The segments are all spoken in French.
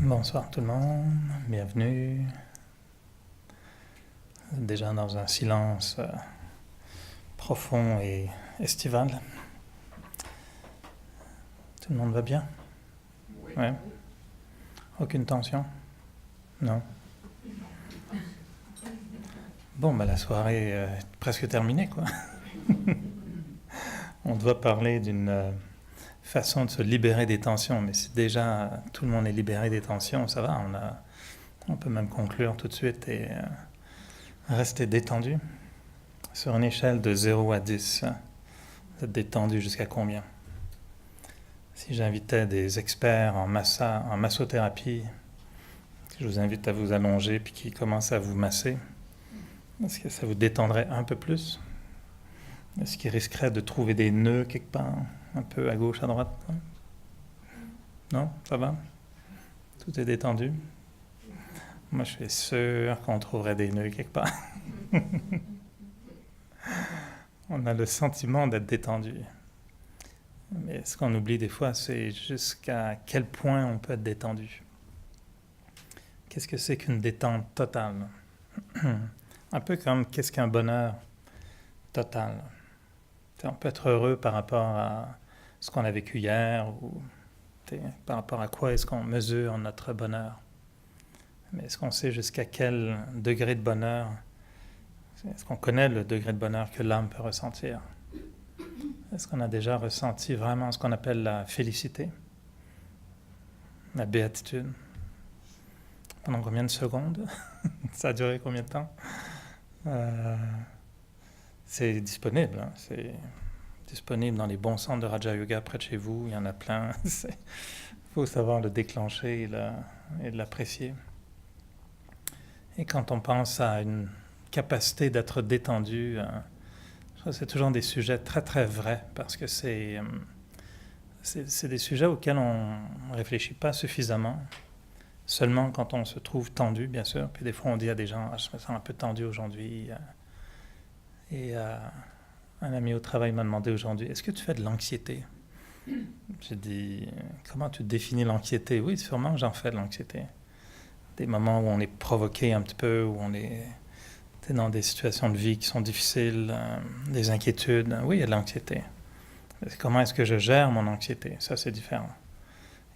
Bonsoir tout le monde, bienvenue. Vous êtes déjà dans un silence profond et estival. Tout le monde va bien? Ouais. Aucune tension? Non. Bon, la soirée est presque terminée, quoi. On doit parler d'une façon de se libérer des tensions, mais si déjà tout le monde est libéré des tensions, ça va, on peut même conclure tout de suite et rester détendu. Sur une échelle de 0 à 10, vous êtes détendu jusqu'à combien? Si j'invitais des experts en massothérapie, je vous invite à vous allonger puis qu'ils commencent à vous masser, est-ce que ça vous détendrait un peu plus? Est-ce qu'il risquerait de trouver des nœuds quelque part, un peu à gauche, à droite? Non? Ça va? Tout est détendu? Moi, je suis sûr qu'on trouverait des nœuds quelque part. On a le sentiment d'être détendu. Mais ce qu'on oublie des fois, c'est jusqu'à quel point on peut être détendu. Qu'est-ce que c'est qu'une détente totale? Un peu comme qu'est-ce qu'un bonheur total? On peut être heureux par rapport à ce qu'on a vécu hier ou par rapport à quoi est-ce qu'on mesure notre bonheur. Mais est-ce qu'on sait jusqu'à quel degré de bonheur? Est-ce qu'on connaît le degré de bonheur que l'âme peut ressentir? Est-ce qu'on a déjà ressenti vraiment ce qu'on appelle la félicité, la béatitude? Pendant combien de secondes? Ça a duré combien de temps? C'est disponible, hein? C'est disponible dans les bons centres de Raja Yoga près de chez vous, il y en a plein. Il faut savoir le déclencher et l'apprécier. Et quand on pense à une capacité d'être détendu, c'est toujours des sujets très très vrais parce que c'est des sujets auxquels on ne réfléchit pas suffisamment. Seulement quand on se trouve tendu, bien sûr. Puis des fois on dit à des gens, je me sens un peu tendu aujourd'hui. Et un ami au travail m'a demandé aujourd'hui, est-ce que tu fais de l'anxiété? J'ai dit, comment tu définis l'anxiété? Oui, sûrement j'en fais de l'anxiété. Des moments où on est provoqué un petit peu, où on est dans des situations de vie qui sont difficiles, des inquiétudes. Oui, il y a de l'anxiété. Comment est-ce que je gère mon anxiété? Ça, c'est différent.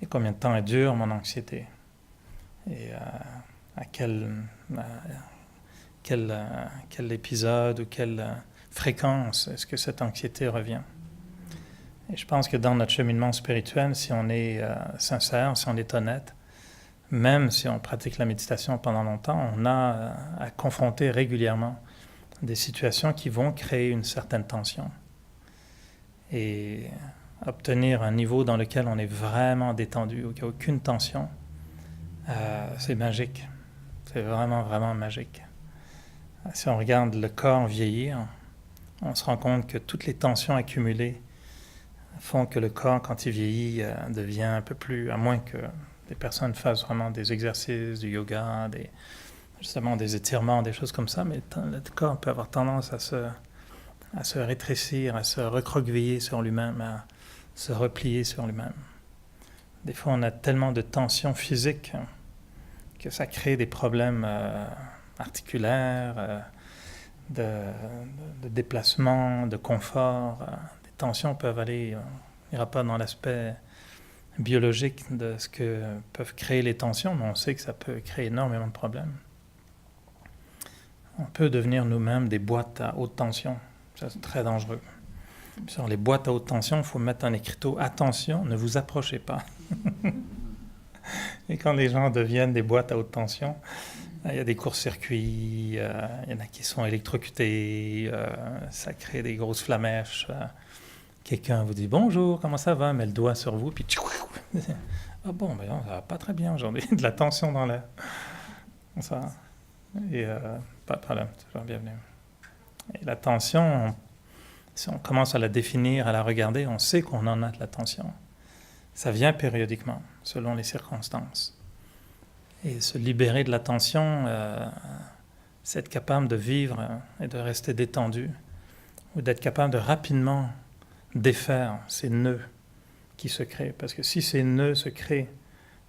Et combien de temps elle dure, mon anxiété? Et à quel épisode ou quelle fréquence est-ce que cette anxiété revient? Et je pense que dans notre cheminement spirituel, si on est sincère, si on est honnête, même si on pratique la méditation pendant longtemps, on a à confronter régulièrement des situations qui vont créer une certaine tension. Et obtenir un niveau dans lequel on est vraiment détendu, où il n'y a aucune tension, c'est magique. C'est vraiment, vraiment magique. Si on regarde le corps vieillir, on se rend compte que toutes les tensions accumulées font que le corps, quand il vieillit, devient un peu plus, à moins que des personnes fassent vraiment des exercices, du yoga, justement des étirements, des choses comme ça, mais le corps peut avoir tendance à se rétrécir, à se recroqueviller sur lui-même, à se replier sur lui-même. Des fois, on a tellement de tensions physiques que ça crée des problèmes articulaires, de déplacement, de confort. Les tensions peuvent aller, on n'ira pas dans l'aspect biologique de ce que peuvent créer les tensions, mais on sait que ça peut créer énormément de problèmes. On peut devenir nous-mêmes des boîtes à haute tension. Ça, c'est très dangereux. Sur les boîtes à haute tension, il faut mettre un écriteau « Attention, ne vous approchez pas ». Et quand les gens deviennent des boîtes à haute tension, il y a des courts-circuits, il y en a qui sont électrocutés, ça crée des grosses flamèches. Quelqu'un vous dit « Bonjour, comment ça va ?» met le doigt sur vous, puis « Ah bon, non, ça va pas très bien aujourd'hui, de la tension dans l'air. » Ça, et pas de problème, toujours bienvenue. Et la tension, si on commence à la définir, à la regarder, on sait qu'on en a de la tension. Ça vient périodiquement, selon les circonstances. Et se libérer de la tension, c'est être capable de vivre et de rester détendu, ou d'être capable de rapidement défaire ces nœuds qui se créent. Parce que si ces nœuds se créent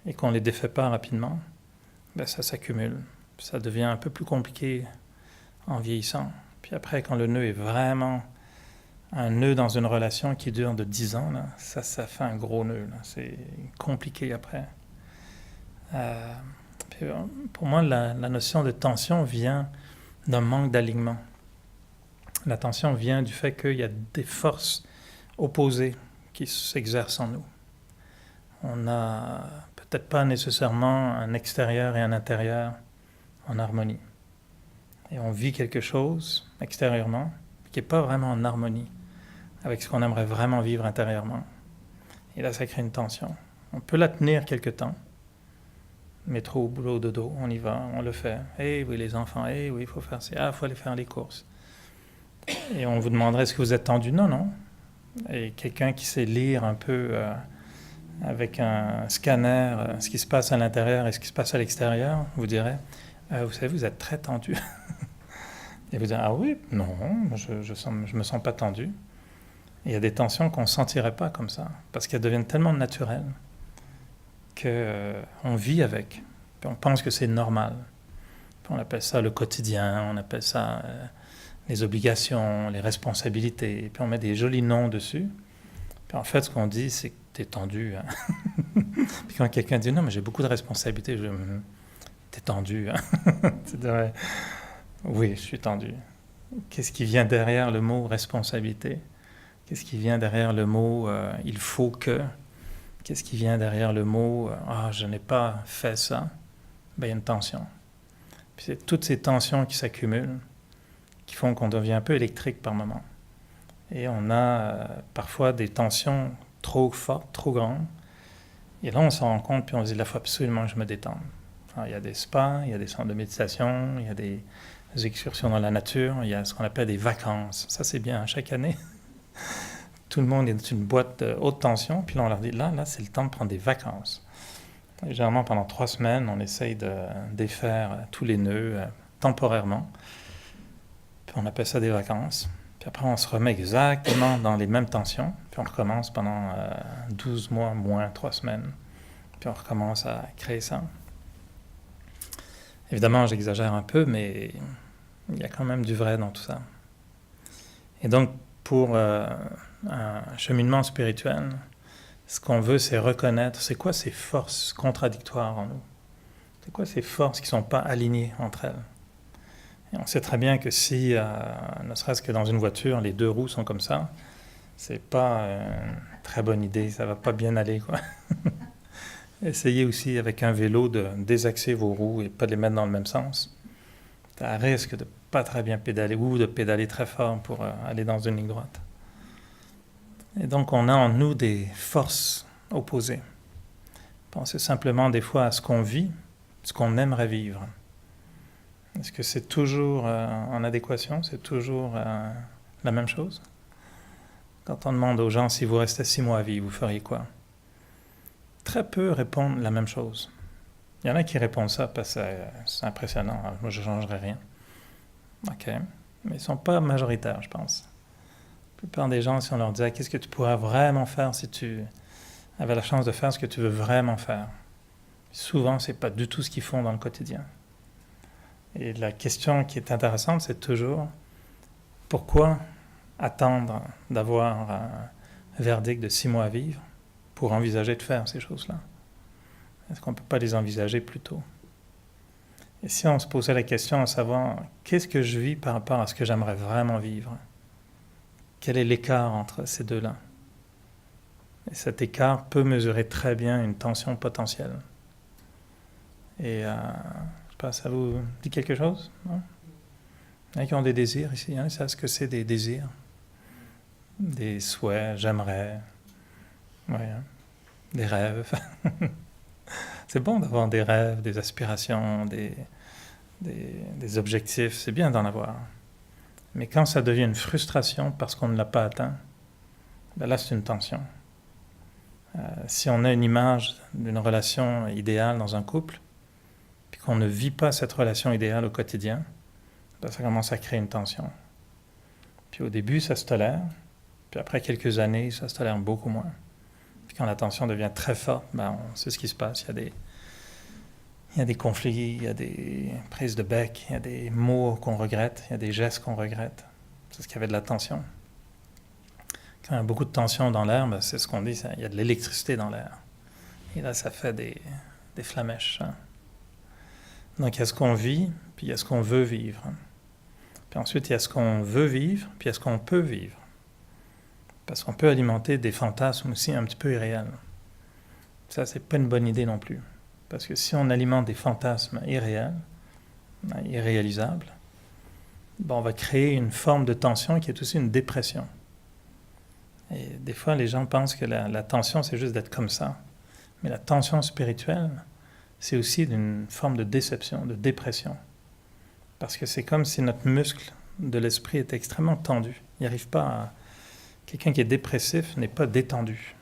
et qu'on ne les défait pas rapidement, ben ça s'accumule. Ça devient un peu plus compliqué en vieillissant. Puis après, quand le nœud est vraiment un nœud dans une relation qui dure de 10 ans, là, ça fait un gros nœud. Là. C'est compliqué après. Puis, pour moi, la notion de tension vient d'un manque d'alignement. La tension vient du fait qu'il y a des forces opposées qui s'exercent en nous. On n'a peut-être pas nécessairement un extérieur et un intérieur en harmonie. Et on vit quelque chose extérieurement qui n'est pas vraiment en harmonie avec ce qu'on aimerait vraiment vivre intérieurement. Et là, ça crée une tension. On peut la tenir quelque temps. Métro, boulot, dodo, on y va, on le fait. Eh oui, les enfants, eh oui, il faut faire ça. Ah, il faut aller faire les courses. Et on vous demanderait, est-ce que vous êtes tendu? Non, non. Et quelqu'un qui sait lire un peu avec un scanner ce qui se passe à l'intérieur et ce qui se passe à l'extérieur, vous dirait, vous savez, vous êtes très tendu. Et vous direz, ah oui, non, je me sens pas tendu. Et il y a des tensions qu'on ne sentirait pas comme ça, parce qu'elles deviennent tellement naturelles qu'on vit avec. Puis on pense que c'est normal. Puis on appelle ça le quotidien, on appelle ça les obligations, les responsabilités. Puis on met des jolis noms dessus. Puis en fait, ce qu'on dit, c'est que tu es tendu. Hein. Puis quand quelqu'un dit, non, mais j'ai beaucoup de responsabilités, t'es tendu. Hein. Tu dirais, oui, je suis tendu. Qu'est-ce qui vient derrière le mot responsabilité? Qu'est-ce qui vient derrière le mot il faut que? Qu'est-ce qui vient derrière le mot je n'ai pas fait ça? Ben, il y a une tension. Puis c'est toutes ces tensions qui s'accumulent qui font qu'on devient un peu électrique par moment. Et on a parfois des tensions trop fortes, trop grandes. Et là, on s'en rend compte, puis on se dit, là, il faut absolument que je me détende. Alors, il y a des spas, il y a des centres de méditation, il y a des excursions dans la nature, il y a ce qu'on appelle des vacances. Ça, c'est bien, chaque année. Tout le monde est dans une boîte de haute tension, puis là, on leur dit, là, c'est le temps de prendre des vacances. Et généralement, pendant 3 semaines, on essaye de défaire tous les nœuds temporairement. Puis on appelle ça des vacances. Puis après, on se remet exactement dans les mêmes tensions, puis on recommence pendant 12 mois, moins 3 semaines. Puis on recommence à créer ça. Évidemment, j'exagère un peu, mais il y a quand même du vrai dans tout ça. Et donc, pour un cheminement spirituel, ce qu'on veut, c'est reconnaître, c'est quoi ces forces contradictoires en nous? C'est quoi ces forces qui ne sont pas alignées entre elles? Et on sait très bien que si, ne serait-ce que dans une voiture, les 2 roues sont comme ça, c'est pas une très bonne idée, ça va pas bien aller, quoi. Essayez aussi avec un vélo de désaxer vos roues et pas de les mettre dans le même sens. Ça risque de pas très bien pédaler ou de pédaler très fort pour aller dans une ligne droite. Et donc on a en nous des forces opposées. Pensez simplement des fois à ce qu'on vit, ce qu'on aimerait vivre. Est-ce que c'est toujours en adéquation? C'est toujours la même chose? Quand on demande aux gens si vous restez 6 mois à vivre, vous feriez quoi? Très peu répondent la même chose. Il y en a qui répondent ça parce que c'est impressionnant. Alors, moi, je ne changerais rien. OK. Mais ils ne sont pas majoritaires, je pense. La plupart des gens, si on leur disait qu'est-ce que tu pourrais vraiment faire si tu avais la chance de faire ce que tu veux vraiment faire, souvent, ce n'est pas du tout ce qu'ils font dans le quotidien. Et la question qui est intéressante, c'est toujours pourquoi attendre d'avoir un verdict de 6 mois à vivre pour envisager de faire ces choses-là? Est-ce qu'on ne peut pas les envisager plus tôt? Et si on se posait la question à savoir qu'est-ce que je vis par rapport à ce que j'aimerais vraiment vivre? Quel est l'écart entre ces deux-là? Et cet écart peut mesurer très bien une tension potentielle. Et je ne sais pas, ça vous dit quelque chose? Non? Il y en a qui ont des désirs ici, hein? Ils savent ce que c'est des désirs? Des souhaits, j'aimerais, ouais, hein? Des rêves. C'est bon d'avoir des rêves, des aspirations, des objectifs, c'est bien d'en avoir. Mais quand ça devient une frustration parce qu'on ne l'a pas atteint, ben là c'est une tension. Si on a une image d'une relation idéale dans un couple, puis qu'on ne vit pas cette relation idéale au quotidien, ben ça commence à créer une tension. Puis au début, ça se tolère, puis après quelques années, ça se tolère beaucoup moins. Puis quand la tension devient très forte, ben, on sait ce qui se passe. Il y a des conflits, il y a des prises de bec, il y a des mots qu'on regrette, il y a des gestes qu'on regrette. C'est ce qu'il y avait de la tension. Quand il y a beaucoup de tension dans l'air, ben, c'est ce qu'on dit, il y a de l'électricité dans l'air. Et là, ça fait des flamèches. Hein. Donc, il y a ce qu'on vit, puis il y a ce qu'on veut vivre. Puis ensuite, il y a ce qu'on veut vivre, puis il y a ce qu'on peut vivre. Parce qu'on peut alimenter des fantasmes aussi un petit peu irréels. Ça, c'est pas une bonne idée non plus. Parce que si on alimente des fantasmes irréels, irréalisables, ben on va créer une forme de tension qui est aussi une dépression. Et des fois, les gens pensent que la tension, c'est juste d'être comme ça. Mais la tension spirituelle, c'est aussi une forme de déception, de dépression. Parce que c'est comme si notre muscle de l'esprit est extrêmement tendu. Il n'arrive pas à... Quelqu'un qui est dépressif n'est pas détendu.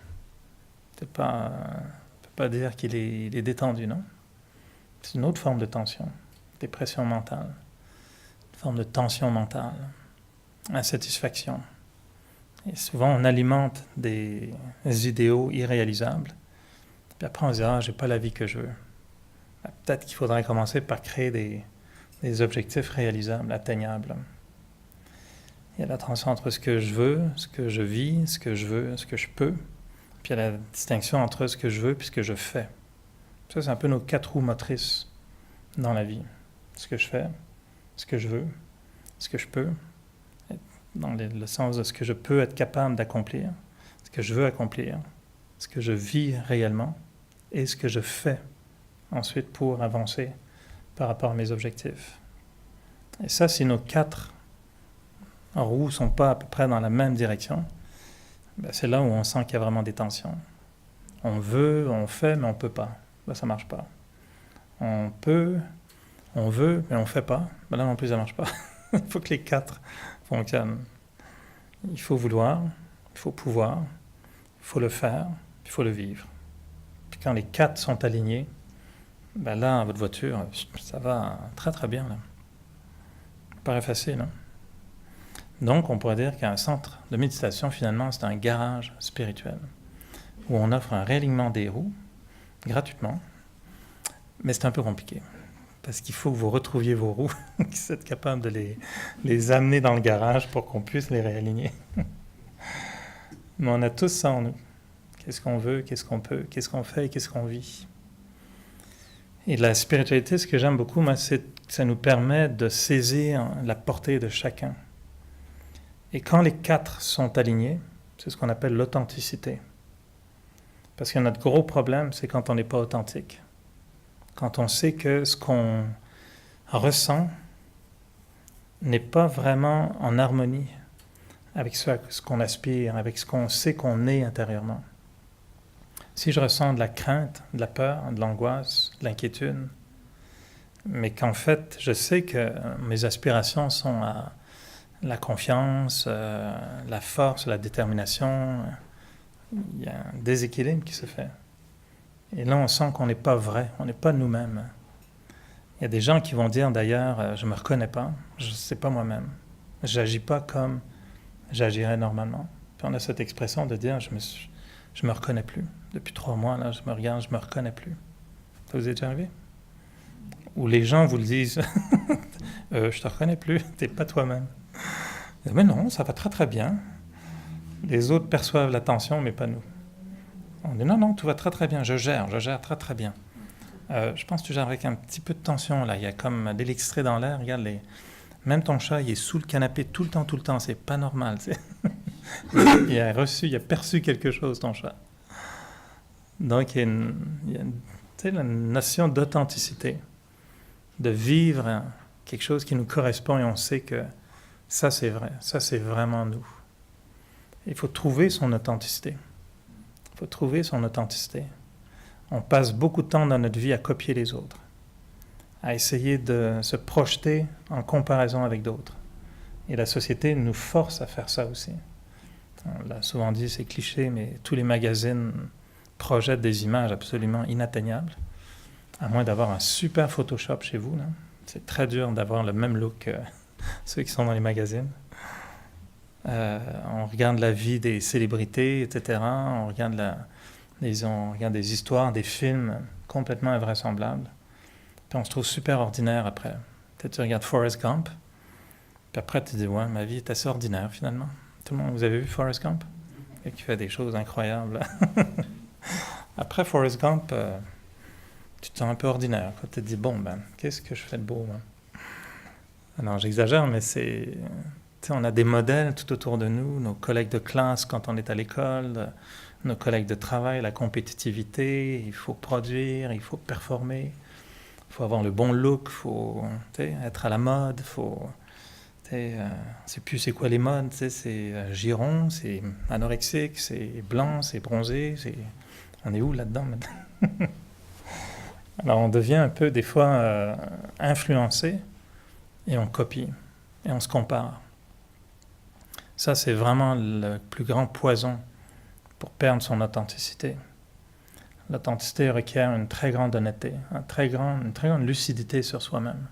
C'est pas... pas dire qu'il est détendu, non? C'est une autre forme de tension, dépression mentale, une forme de tension mentale, insatisfaction. Et souvent, on alimente des idéaux irréalisables, puis après on se dit « Ah, j'ai pas la vie que je veux ». Peut-être qu'il faudrait commencer par créer des objectifs réalisables, atteignables. Il y a la tension entre ce que je veux, ce que je vis, ce que je veux, ce que je peux. Puis il y a la distinction entre ce que je veux et ce que je fais. Ça, c'est un peu nos 4 roues motrices dans la vie. Ce que je fais, ce que je veux, ce que je peux, dans le sens de ce que je peux être capable d'accomplir, ce que je veux accomplir, ce que je vis réellement et ce que je fais ensuite pour avancer par rapport à mes objectifs. Et ça, si nos 4 roues ne sont pas à peu près dans la même direction, ben c'est là où on sent qu'il y a vraiment des tensions. On veut, on fait, mais on ne peut pas. Ben, ça ne marche pas. On peut, on veut, mais on ne fait pas. Ben, là non plus, ça ne marche pas. Il faut que les 4 fonctionnent. Il faut vouloir, il faut pouvoir, il faut le faire, il faut le vivre. Puis quand les 4 sont alignés, ben là, votre voiture, ça va très très bien. Là. Ça paraît facile, hein? Donc, on pourrait dire qu'un centre de méditation, finalement, c'est un garage spirituel où on offre un réalignement des roues gratuitement, mais c'est un peu compliqué parce qu'il faut que vous retrouviez vos roues, que vous êtes capable de les amener dans le garage pour qu'on puisse les réaligner. Mais on a tous ça en nous. Qu'est-ce qu'on veut, qu'est-ce qu'on peut, qu'est-ce qu'on fait et qu'est-ce qu'on vit. Et la spiritualité, ce que j'aime beaucoup, moi, c'est que ça nous permet de saisir la portée de chacun. Et quand les 4 sont alignés, c'est ce qu'on appelle l'authenticité. Parce que notre gros problème, c'est quand on n'est pas authentique. Quand on sait que ce qu'on ressent n'est pas vraiment en harmonie avec ce qu'on aspire, avec ce qu'on sait qu'on est intérieurement. Si je ressens de la crainte, de la peur, de l'angoisse, de l'inquiétude, mais qu'en fait, je sais que mes aspirations sont à la confiance, la force, la détermination, il y a un déséquilibre qui se fait. Et là, on sent qu'on n'est pas vrai, on n'est pas nous-mêmes. Il y a des gens qui vont dire d'ailleurs, je ne me reconnais pas, je ne sais pas moi-même. Je n'agis pas comme j'agirais normalement. Puis on a cette expression de dire, je me reconnais plus. Depuis 3 mois, là, je me regarde, je me reconnais plus. Ça vous est déjà arrivé? Ou les gens vous le disent, je te reconnais plus, tu n'es pas toi-même. Mais non, ça va très très bien. Les autres perçoivent la tension, mais pas nous. On dit non, tout va très très bien, je gère très très bien. Je pense que tu gères avec un petit peu de tension là. Il y a comme de l'extrait dans l'air. Regarde, même ton chat, il est sous le canapé tout le temps. C'est pas normal. Il a perçu quelque chose, ton chat. Donc il y a la notion d'authenticité, de vivre quelque chose qui nous correspond et on sait que ça c'est vrai, ça c'est vraiment nous. Il faut trouver son authenticité. On passe beaucoup de temps dans notre vie à copier les autres, à essayer de se projeter en comparaison avec d'autres. Et la société nous force à faire ça aussi. On l'a souvent dit, c'est cliché, mais tous les magazines projettent des images absolument inatteignables, à moins d'avoir un super Photoshop chez vous. Là. C'est très dur d'avoir le même look que ceux qui sont dans les magazines. On regarde la vie des célébrités, etc. On regarde On regarde des histoires, des films complètement invraisemblables. Puis on se trouve super ordinaire après. Peut-être tu regardes Forrest Gump, puis après tu te dis, ouais, ma vie est assez ordinaire finalement. Tout le monde, vous avez vu Forrest Gump? Et qui fait des choses incroyables. Après Forrest Gump, tu te sens un peu ordinaire. Tu te dis, bon, ben, qu'est-ce que je fais de beau, moi? Alors j'exagère, mais on a des modèles tout autour de nous, nos collègues de classe quand on est à l'école, nos collègues de travail, la compétitivité, il faut produire, il faut performer, il faut avoir le bon look, il faut être à la mode, c'est plus c'est quoi les modes, c'est giron, c'est anorexique, c'est blanc, c'est bronzé, on est où là-dedans maintenant? Alors on devient un peu des fois influencé et on copie et on se compare. Ça c'est vraiment le plus grand poison pour perdre son authenticité. L'authenticité requiert une très grande honnêteté, une très grande lucidité sur soi-même.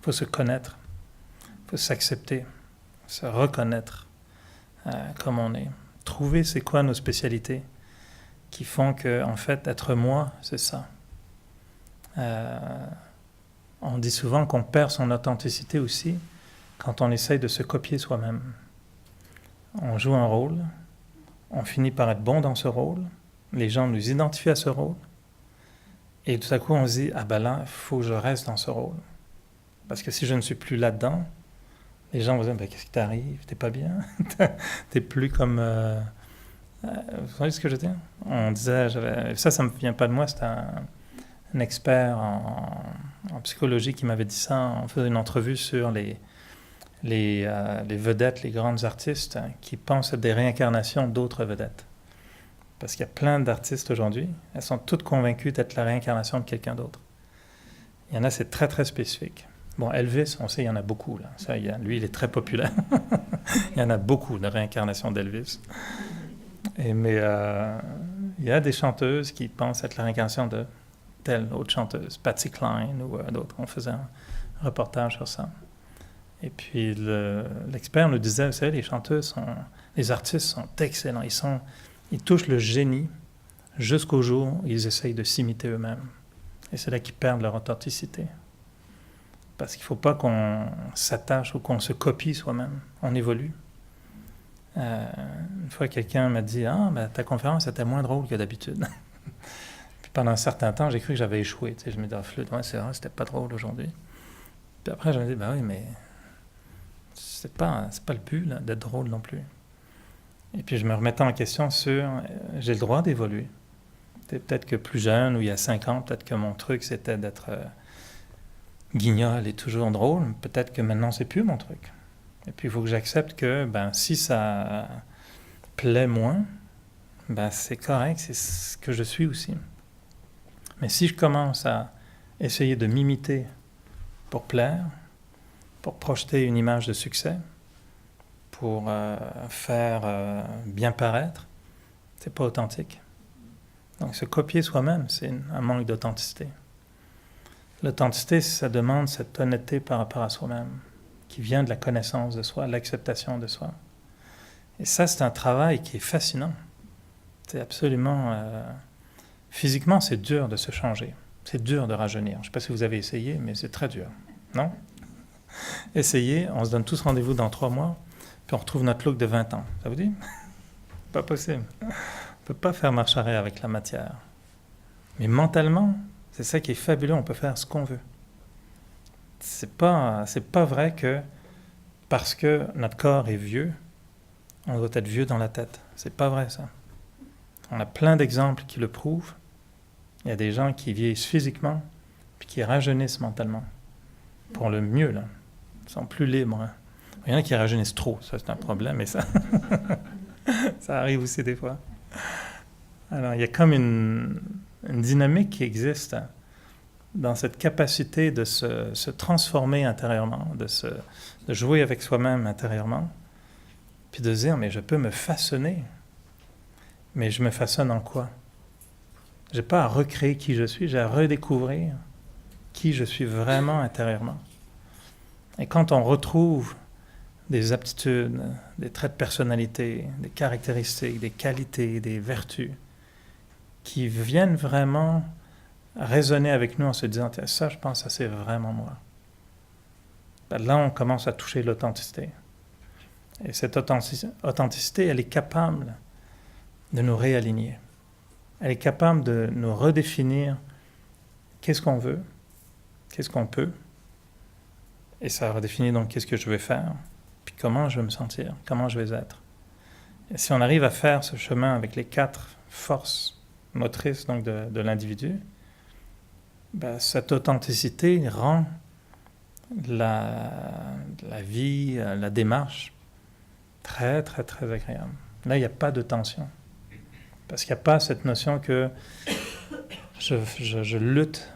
Il faut se connaître, il faut s'accepter, se reconnaître comme on est. Trouver c'est quoi nos spécialités qui font que, en fait, être moi, c'est ça. On dit souvent qu'on perd son authenticité aussi quand on essaye de se copier soi-même. On joue un rôle, on finit par être bon dans ce rôle, les gens nous identifient à ce rôle, et tout à coup on se dit, ah ben là, il faut que je reste dans ce rôle. Parce que si je ne suis plus là-dedans, les gens vont dire, ben, qu'est-ce qui t'arrive? T'es pas bien? T'es plus comme... vous savez ce que je veux dire? On disait, ça me vient pas de moi, c'est un expert en psychologie qui m'avait dit ça. On faisait une entrevue sur les vedettes, les grandes artistes qui pensent à des réincarnations d'autres vedettes. Parce qu'il y a plein d'artistes aujourd'hui, elles sont toutes convaincues d'être la réincarnation de quelqu'un d'autre. Il y en a, c'est très très spécifique. Bon, Elvis, on sait, il y en a beaucoup. Là. Ça, lui, il est très populaire. Il y en a beaucoup de réincarnations d'Elvis. Mais il y a des chanteuses qui pensent être la réincarnation de telle autre chanteuse, Patsy Cline ou d'autres. On faisait un reportage sur ça. Et puis l'expert nous disait, vous savez, les artistes sont excellents. Ils touchent le génie jusqu'au jour où ils essayent de s'imiter eux-mêmes. Et c'est là qu'ils perdent leur authenticité. Parce qu'il ne faut pas qu'on s'attache ou qu'on se copie soi-même. On évolue. Une fois, quelqu'un m'a dit, ben, ta conférence était moins drôle que d'habitude. Puis pendant un certain temps, j'ai cru que j'avais échoué. Je me disais, flûte, ouais, c'est vrai, c'était pas drôle aujourd'hui. Puis après, je me dis, ben oui, mais c'est pas le but là, d'être drôle non plus. Et puis je me remettais en question sur, j'ai le droit d'évoluer. Peut-être que plus jeune, ou il y a 5 ans, peut-être que mon truc c'était d'être guignol et toujours drôle. Peut-être que maintenant c'est plus mon truc. Et puis il faut que j'accepte que ben, si ça plaît moins, ben, c'est correct, c'est ce que je suis aussi. Mais si je commence à essayer de m'imiter pour plaire, pour projeter une image de succès, pour faire bien paraître, c'est pas authentique. Donc se copier soi-même, c'est un manque d'authenticité. L'authenticité, ça demande cette honnêteté par rapport à soi-même, qui vient de la connaissance de soi, l'acceptation de soi. Et ça, c'est un travail qui est fascinant. C'est absolument... physiquement, c'est dur de se changer. C'est dur de rajeunir. Je ne sais pas si vous avez essayé, mais c'est très dur. Non? Essayez, on se donne tous rendez-vous dans 3 mois, puis on retrouve notre look de 20 ans. Ça vous dit? Pas possible. On ne peut pas faire marche arrière avec la matière. Mais mentalement, c'est ça qui est fabuleux, on peut faire ce qu'on veut. C'est pas vrai que parce que notre corps est vieux, on doit être vieux dans la tête. C'est pas vrai ça. On a plein d'exemples qui le prouvent. Il y a des gens qui vieillissent physiquement, puis qui rajeunissent mentalement. Pour le mieux, là. Ils sont plus libres. Hein. Il y en a qui rajeunissent trop, ça c'est un problème, mais ça, ça arrive aussi des fois. Alors il y a comme une dynamique qui existe dans cette capacité de se transformer intérieurement, de jouer avec soi-même intérieurement, puis de se dire, mais je peux me façonner. Mais je me façonne en quoi? Je n'ai pas à recréer qui je suis, j'ai à redécouvrir qui je suis vraiment intérieurement. Et quand on retrouve des aptitudes, des traits de personnalité, des caractéristiques, des qualités, des vertus qui viennent vraiment résonner avec nous en se disant « ça, je pense, ça c'est vraiment moi ». Là, on commence à toucher l'authenticité. Et cette authenticité, elle est capable de nous réaligner. Elle est capable de nous redéfinir qu'est-ce qu'on veut, qu'est-ce qu'on peut. Et ça redéfinit donc qu'est-ce que je vais faire, puis comment je vais me sentir, comment je vais être. Et si on arrive à faire ce chemin avec les 4 forces motrices donc de l'individu, cette authenticité rend la vie, la démarche très, très, très agréable. Là, il n'y a pas de tension. Parce qu'il n'y a pas cette notion que je lutte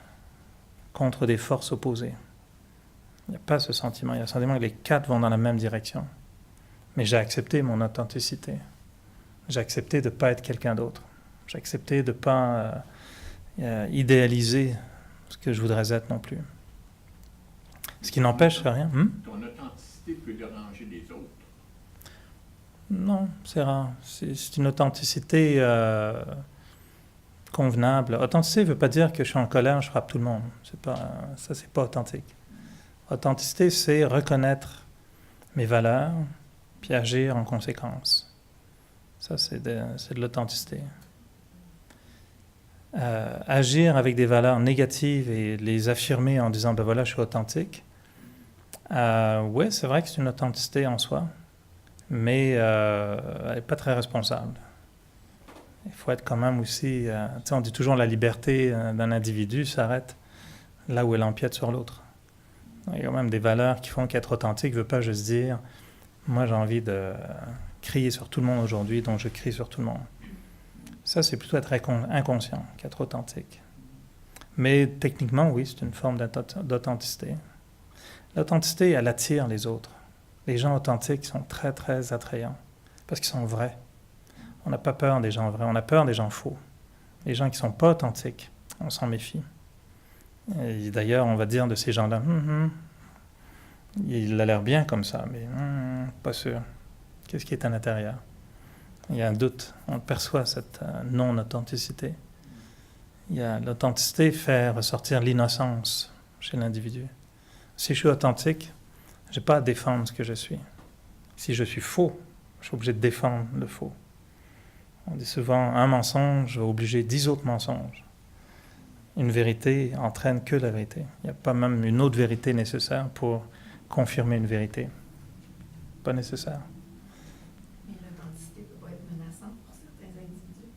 contre des forces opposées. Il n'y a pas ce sentiment. Il y a le sentiment que les 4 vont dans la même direction. Mais j'ai accepté mon authenticité. J'ai accepté de ne pas être quelqu'un d'autre. J'ai accepté de ne pas idéaliser ce que je voudrais être non plus. Ce qui n'empêche rien. Ton authenticité peut déranger les autres. Non, c'est rare. C'est une authenticité convenable. Authenticité ne veut pas dire que je suis en colère, je frappe tout le monde. Ça, c'est pas authentique. Authenticité, c'est reconnaître mes valeurs, puis agir en conséquence. Ça, c'est de l'authenticité. Agir avec des valeurs négatives et les affirmer en disant « ben voilà, je suis authentique », oui, c'est vrai que c'est une authenticité en soi, mais elle n'est pas très responsable. Il faut être quand même aussi... on dit toujours la liberté d'un individu s'arrête là où elle empiète sur l'autre. Il y a quand même des valeurs qui font qu'être authentique ne veut pas juste dire « moi j'ai envie de crier sur tout le monde aujourd'hui, donc je crie sur tout le monde ». Ça, c'est plutôt être inconscient qu'être authentique. Mais techniquement, oui, c'est une forme d'authenticité. L'authenticité, elle attire les autres. Les gens authentiques sont très, très attrayants parce qu'ils sont vrais. On n'a pas peur des gens vrais, on a peur des gens faux. Les gens qui ne sont pas authentiques, on s'en méfie. Et d'ailleurs, on va dire de ces gens-là, il a l'air bien comme ça, mais pas sûr. Qu'est-ce qui est à l'intérieur? Il y a un doute, on perçoit cette non-authenticité. L'authenticité fait ressortir l'innocence chez l'individu. Si je suis authentique, je n'ai pas à défendre ce que je suis. Si je suis faux, je suis obligé de défendre le faux. On dit souvent, un mensonge va obliger 10 autres mensonges. Une vérité entraîne que la vérité. Il n'y a pas même une autre vérité nécessaire pour confirmer une vérité. Pas nécessaire. Mais l'authenticité peut pas être menaçante pour certains individus.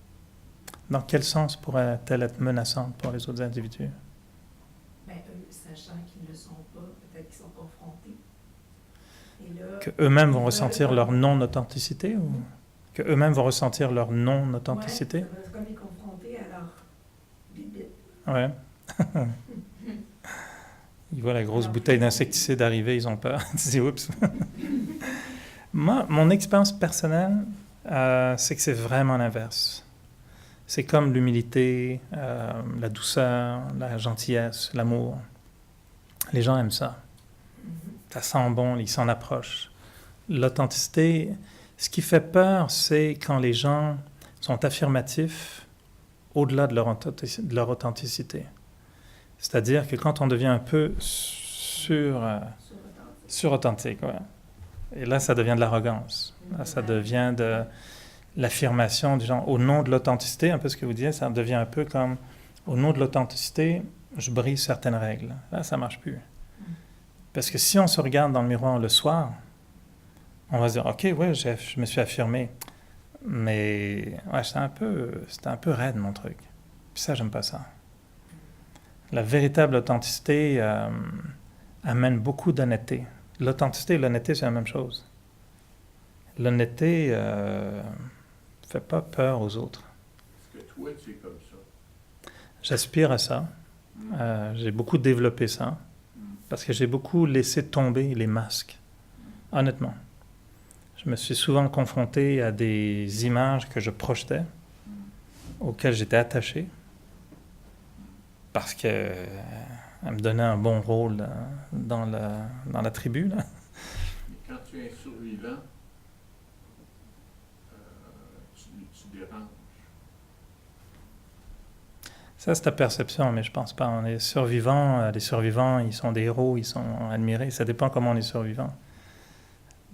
Dans quel sens pourrait-elle être menaçante pour les autres individus? Bien, eux, sachant qu'ils ne le sont pas, peut-être qu'ils sont confrontés. Et là, Qu'eux-mêmes vont ressentir leur non-authenticité ou qu'eux-mêmes vont ressentir leur non-authenticité? Ouais, ça va comme les confronter à leur bibite. Ouais. Ils voient la grosse bouteille d'insecticide arriver, ils ont peur. Ils disent oups. Moi, mon expérience personnelle, c'est que c'est vraiment l'inverse. C'est comme l'humilité, la douceur, la gentillesse, l'amour. Les gens aiment ça. Ça sent bon, ils s'en approchent. L'authenticité, ce qui fait peur, c'est quand les gens sont affirmatifs au-delà de leur authenticité. C'est-à-dire que quand on devient un peu sur-authentique, ouais. Et là, ça devient de l'arrogance. Là, ça devient de l'affirmation du genre, au nom de l'authenticité, un peu ce que vous disiez, ça devient un peu comme, au nom de l'authenticité, je brise certaines règles. Là, ça ne marche plus. Parce que si on se regarde dans le miroir le soir, on va se dire, OK, ouais, je me suis affirmé, mais ouais, c'était un peu raide, mon truc. Puis ça, j'aime pas ça. La véritable authenticité amène beaucoup d'honnêteté. L'authenticité et l'honnêteté, c'est la même chose. L'honnêteté ne fait pas peur aux autres. Est-ce que toi, tu es comme ça? J'aspire à ça. J'ai beaucoup développé ça. Parce que j'ai beaucoup laissé tomber les masques. Honnêtement. Je me suis souvent confronté à des images que je projetais, auxquelles j'étais attaché, parce qu'elles me donnaient un bon rôle dans la tribu. Là. Mais quand tu es un survivant, tu déranges. Ça, c'est ta perception, mais je pense pas. On est survivants. Les survivants, ils sont des héros, ils sont admirés. Ça dépend comment on est survivant.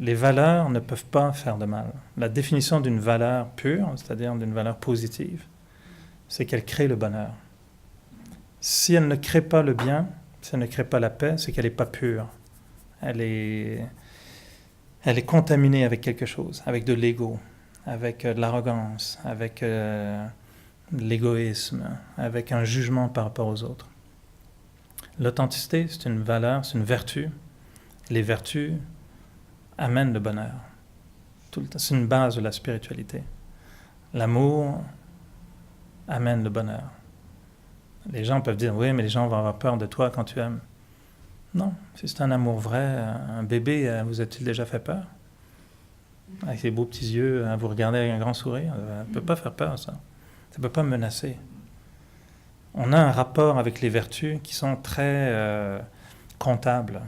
Les valeurs ne peuvent pas faire de mal. La définition d'une valeur pure, c'est-à-dire d'une valeur positive, c'est qu'elle crée le bonheur. Si elle ne crée pas le bien, si elle ne crée pas la paix, c'est qu'elle n'est pas pure. Elle est contaminée avec quelque chose, avec de l'ego, avec de l'arrogance, avec l'égoïsme, avec un jugement par rapport aux autres. L'authenticité, c'est une valeur, c'est une vertu. Les vertus amènent le bonheur. C'est une base de la spiritualité. L'amour amène le bonheur. Les gens peuvent dire, oui, mais les gens vont avoir peur de toi quand tu aimes. Non, si c'est un amour vrai, un bébé, vous a-t-il déjà fait peur? Avec ses beaux petits yeux, vous regardez avec un grand sourire, ça ne peut pas faire peur, ça. Ça ne peut pas menacer. On a un rapport avec les vertus qui sont très comptables.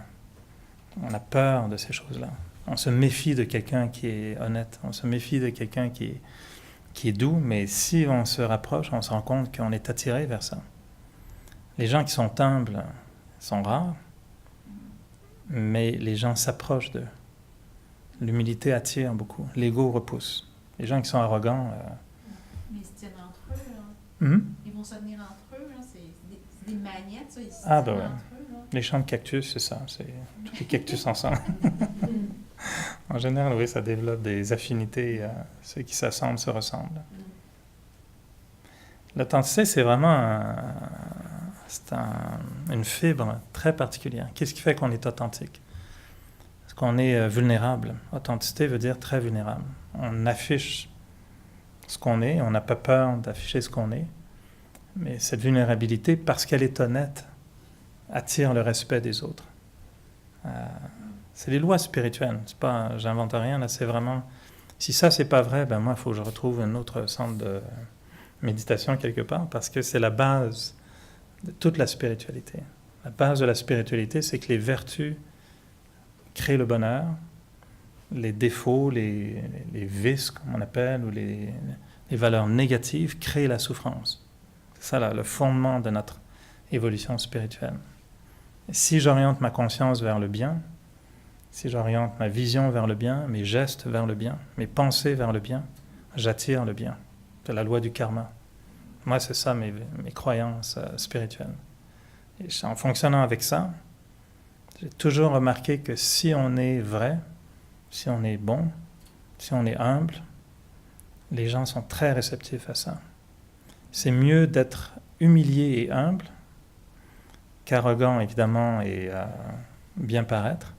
On a peur de ces choses-là. On se méfie de quelqu'un qui est honnête. On se méfie de quelqu'un qui est doux, mais si on se rapproche, on se rend compte qu'on est attiré vers ça. Les gens qui sont humbles sont rares, mais les gens s'approchent d'eux. L'humilité attire beaucoup. L'ego repousse. Les gens qui sont arrogants... Mais ils se tiennent entre eux, là. Ils vont se tenir entre eux, là. C'est des magnettes, ça. Ils se tiennent ouais. entre eux, là. Les champs de cactus, c'est ça. C'est tous les cactus ensemble. En général, oui, ça développe des affinités. Ceux qui s'assemblent se ressemblent. L'authenticité, c'est vraiment une fibre très particulière. Qu'est-ce qui fait qu'on est authentique? Parce qu'on est vulnérable. Authenticité veut dire très vulnérable. On affiche ce qu'on est, on n'a pas peur d'afficher ce qu'on est, mais cette vulnérabilité, parce qu'elle est honnête, attire le respect des autres. C'est les lois spirituelles, c'est pas, j'invente rien, là, c'est vraiment, si ça c'est pas vrai, ben moi il faut que je retrouve un autre centre de méditation quelque part, parce que c'est la base de toute la spiritualité. La base de la spiritualité, c'est que les vertus créent le bonheur, les défauts, les vices, comme on appelle, ou les valeurs négatives créent la souffrance. C'est ça là, le fondement de notre évolution spirituelle. Et si j'oriente ma conscience vers le bien, si j'oriente ma vision vers le bien, mes gestes vers le bien, mes pensées vers le bien, j'attire le bien. C'est la loi du karma. Moi, c'est ça mes croyances spirituelles. Et en fonctionnant avec ça, j'ai toujours remarqué que si on est vrai, si on est bon, si on est humble, les gens sont très réceptifs à ça. C'est mieux d'être humilié et humble qu'arrogant, évidemment, et bien paraître.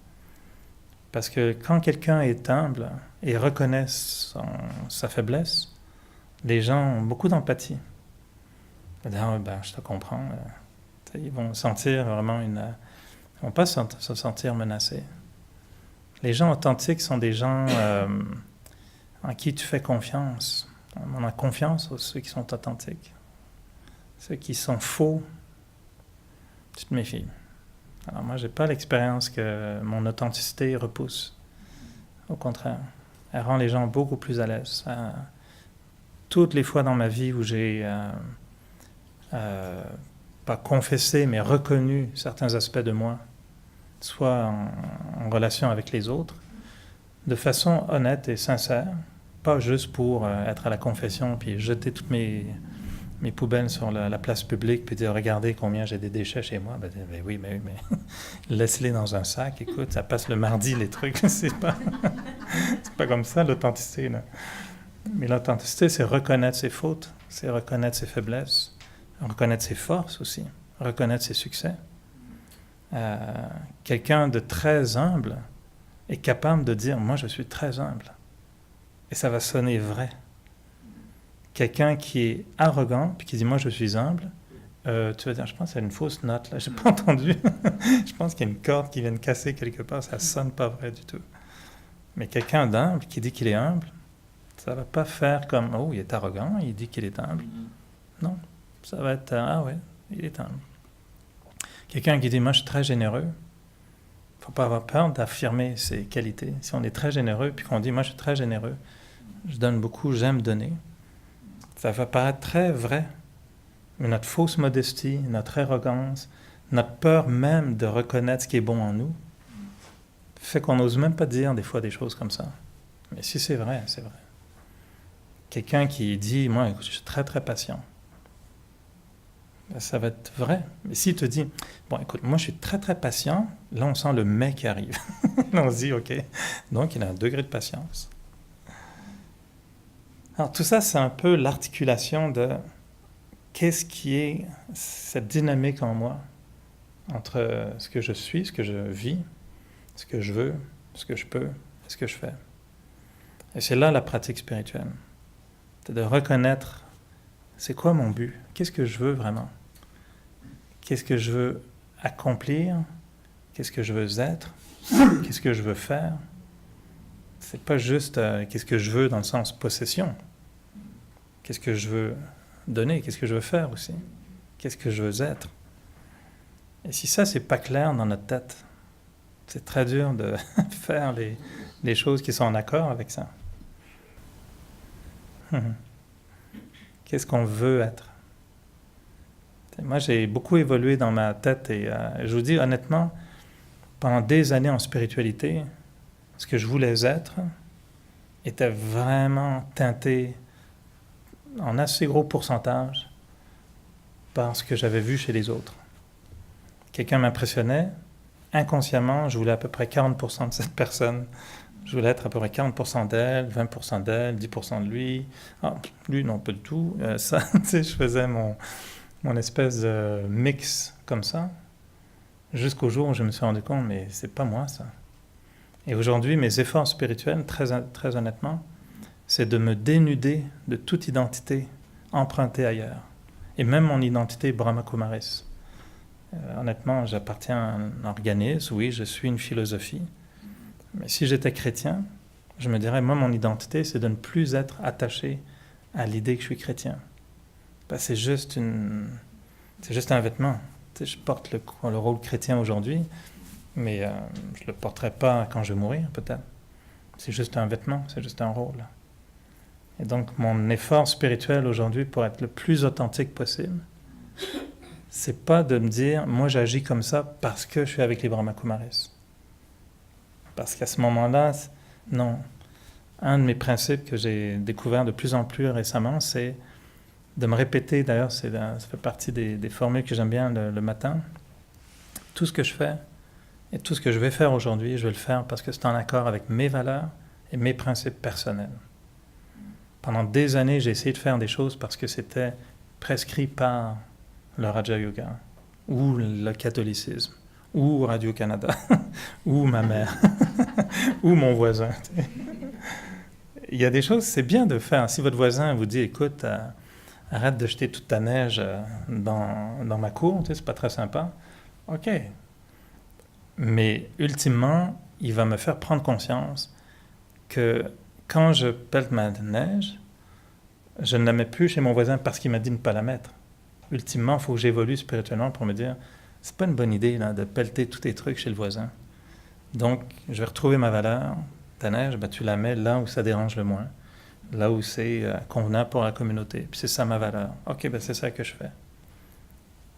Parce que quand quelqu'un est humble et reconnaît sa faiblesse, les gens ont beaucoup d'empathie. Ah, ben, je te comprends. Ils vont sentir vraiment ils ne vont pas se sentir menacés. Les gens authentiques sont des gens en qui tu fais confiance. On a confiance aux ceux qui sont authentiques. Ceux qui sont faux, tu te méfies. Alors moi, je n'ai pas l'expérience que mon authenticité repousse. Au contraire, elle rend les gens beaucoup plus à l'aise. Toutes les fois dans ma vie où j'ai pas confessé, mais reconnu certains aspects de moi, soit en relation avec les autres, de façon honnête et sincère, pas juste pour être à la confession puis jeter toutes mes poubelles sur la place publique puis dire regardez combien j'ai des déchets chez moi. Ben oui, mais laisse-les dans un sac, écoute, ça passe le mardi les trucs, c'est pas comme ça l'authenticité, là. Mais l'authenticité, c'est reconnaître ses fautes, c'est reconnaître ses faiblesses, reconnaître ses forces aussi, reconnaître ses succès. Quelqu'un de très humble est capable de dire « moi je suis très humble ». Et ça va sonner vrai. Quelqu'un qui est arrogant puis qui dit « moi je suis humble », tu vas dire « je pense qu'il y a une fausse note là, j'ai pas entendu ». Je pense qu'il y a une corde qui vient de casser quelque part, ça sonne pas vrai du tout. Mais quelqu'un d'humble qui dit qu'il est humble, ça va pas faire comme « oh, il est arrogant, il dit qu'il est humble ». Non, ça va être « ah ouais, il est humble ». Quelqu'un qui dit « moi je suis très généreux », il ne faut pas avoir peur d'affirmer ses qualités. Si on est très généreux puis qu'on dit « moi je suis très généreux, je donne beaucoup, j'aime donner », ça va paraître très vrai. Mais notre fausse modestie, notre arrogance, notre peur même de reconnaître ce qui est bon en nous, fait qu'on n'ose même pas dire des fois des choses comme ça. Mais si c'est vrai, c'est vrai. Quelqu'un qui dit, moi, écoute, je suis très, très patient. Ben, ça va être vrai. Mais s'il te dit, bon, écoute, moi, je suis très, très patient, là, on sent le mais qui arrive. Là, on se dit, OK. Donc, il a un degré de patience. Alors, tout ça, c'est un peu l'articulation de qu'est-ce qui est cette dynamique en moi entre ce que je suis, ce que je vis, ce que je veux, ce que je peux, ce que je fais. Et c'est là la pratique spirituelle. C'est de reconnaître, c'est quoi mon but? Qu'est-ce que je veux vraiment? Qu'est-ce que je veux accomplir? Qu'est-ce que je veux être? Qu'est-ce que je veux faire? C'est pas juste qu'est-ce que je veux dans le sens possession. Qu'est-ce que je veux donner? Qu'est-ce que je veux faire aussi? Qu'est-ce que je veux être? Et si ça, c'est pas clair dans notre tête, c'est très dur de faire les choses qui sont en accord avec ça. Qu'est-ce qu'on veut être? Moi, j'ai beaucoup évolué dans ma tête et je vous dis honnêtement, pendant des années en spiritualité, ce que je voulais être était vraiment teinté en assez gros pourcentage par ce que j'avais vu chez les autres. Quelqu'un m'impressionnait, inconsciemment, je voulais à peu près 40% de cette personne. Je voulais être à peu près 40% d'elle, 20% d'elle, 10% de lui. Ah, lui, non, pas du tout. Ça, tu sais, je faisais mon espèce de mix comme ça, jusqu'au jour où je me suis rendu compte, mais c'est pas moi, ça. Et aujourd'hui, mes efforts spirituels, très honnêtement, c'est de me dénuder de toute identité empruntée ailleurs. Et même mon identité Brahma Kumaris. Honnêtement, j'appartiens à un organisme, oui, je suis une philosophie. Mais si j'étais chrétien, je me dirais, moi, mon identité, c'est de ne plus être attaché à l'idée que je suis chrétien. Ben, c'est juste un vêtement. Tu sais, je porte le rôle chrétien aujourd'hui, mais je ne le porterai pas quand je vais mourir, peut-être. C'est juste un vêtement, c'est juste un rôle. Et donc, mon effort spirituel aujourd'hui pour être le plus authentique possible, c'est pas de me dire, moi, j'agis comme ça parce que je suis avec les Brahma Kumaris. Parce qu'à ce moment-là, non. Un de mes principes que j'ai découvert de plus en plus récemment, c'est de me répéter, d'ailleurs, ça fait partie des formules que j'aime bien le matin. Tout ce que je fais et tout ce que je vais faire aujourd'hui, je vais le faire parce que c'est en accord avec mes valeurs et mes principes personnels. Pendant des années, j'ai essayé de faire des choses parce que c'était prescrit par le Raja Yoga, ou le catholicisme, ou Radio-Canada, ou ma mère, ou mon voisin. Il y a des choses, c'est bien de faire. Si votre voisin vous dit, écoute, arrête de jeter toute ta neige dans ma cour, tu sais, c'est pas très sympa. OK. Mais ultimement, il va me faire prendre conscience que quand je pèle ma neige, je ne la mets plus chez mon voisin parce qu'il m'a dit de ne pas la mettre. Ultimement, il faut que j'évolue spirituellement pour me dire, c'est pas une bonne idée là, de pelleter tous tes trucs chez le voisin. Donc, je vais retrouver ma valeur. Ta neige, ben, tu la mets là où ça dérange le moins, là où c'est convenable pour la communauté. Puis c'est ça ma valeur. OK, ben c'est ça que je fais.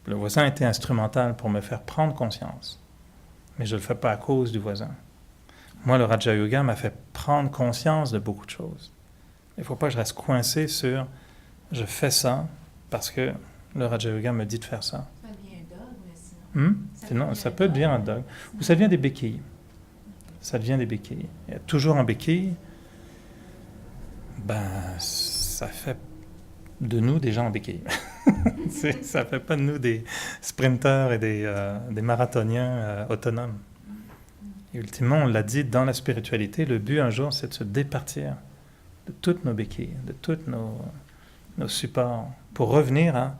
Le voisin a été instrumental pour me faire prendre conscience, mais je ne le fais pas à cause du voisin. Moi, le Raja Yoga m'a fait prendre conscience de beaucoup de choses. Il ne faut pas que je reste coincé sur « je fais ça parce que le Raja Yoga me dit de faire ça ». Ça devient un dogme, sinon. Ça peut devenir un dogme. Ou ça devient des béquilles. Ça devient des béquilles. Il y a toujours un béquille. Ben, ça fait de nous des gens en béquilles. Ça ne fait pas de nous des sprinteurs et des marathoniens autonomes. Et ultimement, on l'a dit, dans la spiritualité, le but un jour, c'est de se départir de toutes nos béquilles, de tous nos supports, pour revenir à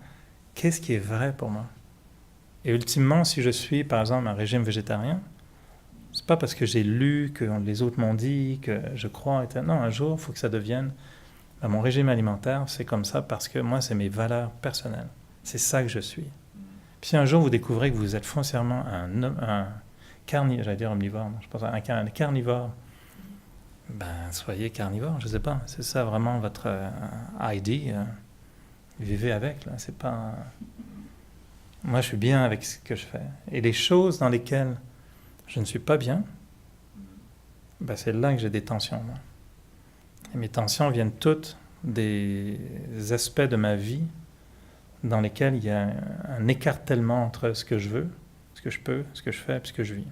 qu'est-ce qui est vrai pour moi. Et ultimement, si je suis, par exemple, un régime végétarien, c'est pas parce que j'ai lu, que les autres m'ont dit, que je crois, etc. Non, un jour, il faut que ça devienne... mon régime alimentaire, c'est comme ça parce que moi, c'est mes valeurs personnelles. C'est ça que je suis. Puis si un jour, vous découvrez que vous êtes foncièrement un carnivore, j'allais dire omnivore, je pense un carnivore, ben, soyez carnivore, je ne sais pas. C'est ça vraiment votre ID. Vivez avec, là, c'est pas... Moi, je suis bien avec ce que je fais. Et les choses dans lesquelles je ne suis pas bien, ben, c'est là que j'ai des tensions, moi. Et mes tensions viennent toutes des aspects de ma vie dans lesquels il y a un écartèlement entre ce que je veux, ce que je peux, ce que je fais, et ce que je vis.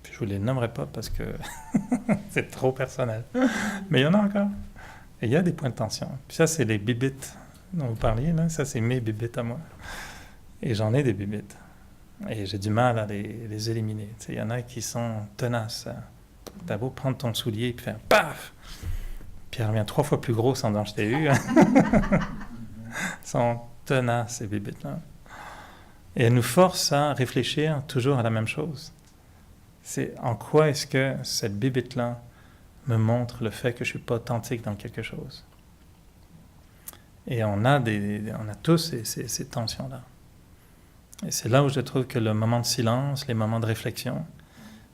Puis je ne vous les nommerai pas parce que c'est trop personnel. Mais il y en a encore. Et il y a des points de tension. Puis ça, c'est les bibites dont vous parliez, là. Ça, c'est mes bibites à moi. Et j'en ai des bibites. Et j'ai du mal à les éliminer. Tu sais, il y en a qui sont tenaces. T'as beau prendre ton soulier et faire paf! Puis elle revient 3 fois plus gros sans dont je t'ai eu. Ils sont tenaces, ces bibites-là. Et elles nous forcent à réfléchir toujours à la même chose. C'est en quoi est-ce que cette bibite-là me montre le fait que je ne suis pas authentique dans quelque chose. Et on a tous ces tensions-là. Et c'est là où je trouve que le moment de silence, les moments de réflexion,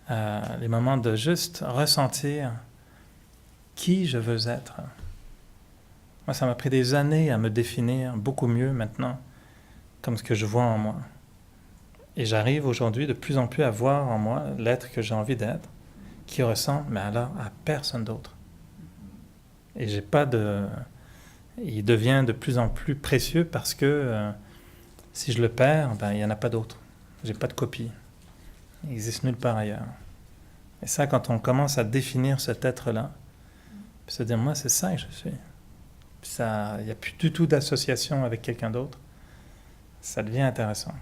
les moments de juste ressentir qui je veux être. Moi, ça m'a pris des années à me définir beaucoup mieux maintenant, comme ce que je vois en moi. Et j'arrive aujourd'hui de plus en plus à voir en moi l'être que j'ai envie d'être, qui ressemble, mais alors à personne d'autre. Et j'ai pas de... Il devient de plus en plus précieux parce que si je le perds, ben, il n'y en a pas d'autre. J'ai pas de copie. Il n'existe nulle part ailleurs. Et ça, quand on commence à définir cet être-là, puis se dire, moi, c'est ça que je suis. Puis ça, il n'y a plus du tout d'association avec quelqu'un d'autre. Ça devient intéressant.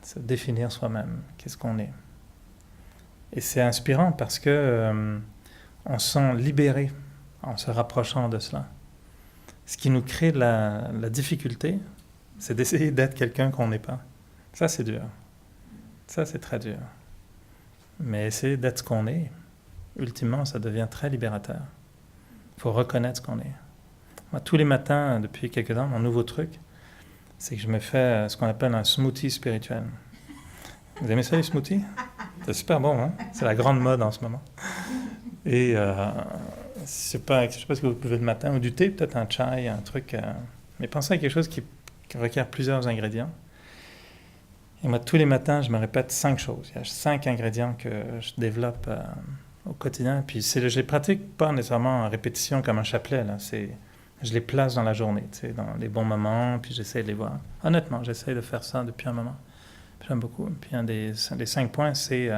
Se définir soi-même. Qu'est-ce qu'on est? Et c'est inspirant parce que on se sent libéré en se rapprochant de cela. Ce qui nous crée la difficulté, c'est d'essayer d'être quelqu'un qu'on n'est pas. Ça, c'est dur. Ça, c'est très dur. Mais essayer d'être ce qu'on est, ultimement, ça devient très libérateur. Il faut reconnaître ce qu'on est. Moi, tous les matins, depuis quelques temps, mon nouveau truc, c'est que je me fais ce qu'on appelle un smoothie spirituel. Vous aimez ça, les smoothies? C'est super bon, hein? C'est la grande mode en ce moment. Et je sais pas ce que vous buvez le matin, ou du thé, peut-être un chai, un truc. Mais pensez à quelque chose qui requiert plusieurs ingrédients. Et moi, tous les matins, je me répète 5 choses. Il y a 5 ingrédients que je développe au quotidien. Puis je les pratique pas nécessairement en répétition comme un chapelet. Là. Je les place dans la journée, tu sais, dans les bons moments, puis j'essaie de les voir. Honnêtement, j'essaie de faire ça depuis un moment. Puis j'aime beaucoup. Puis un des 5 points, c'est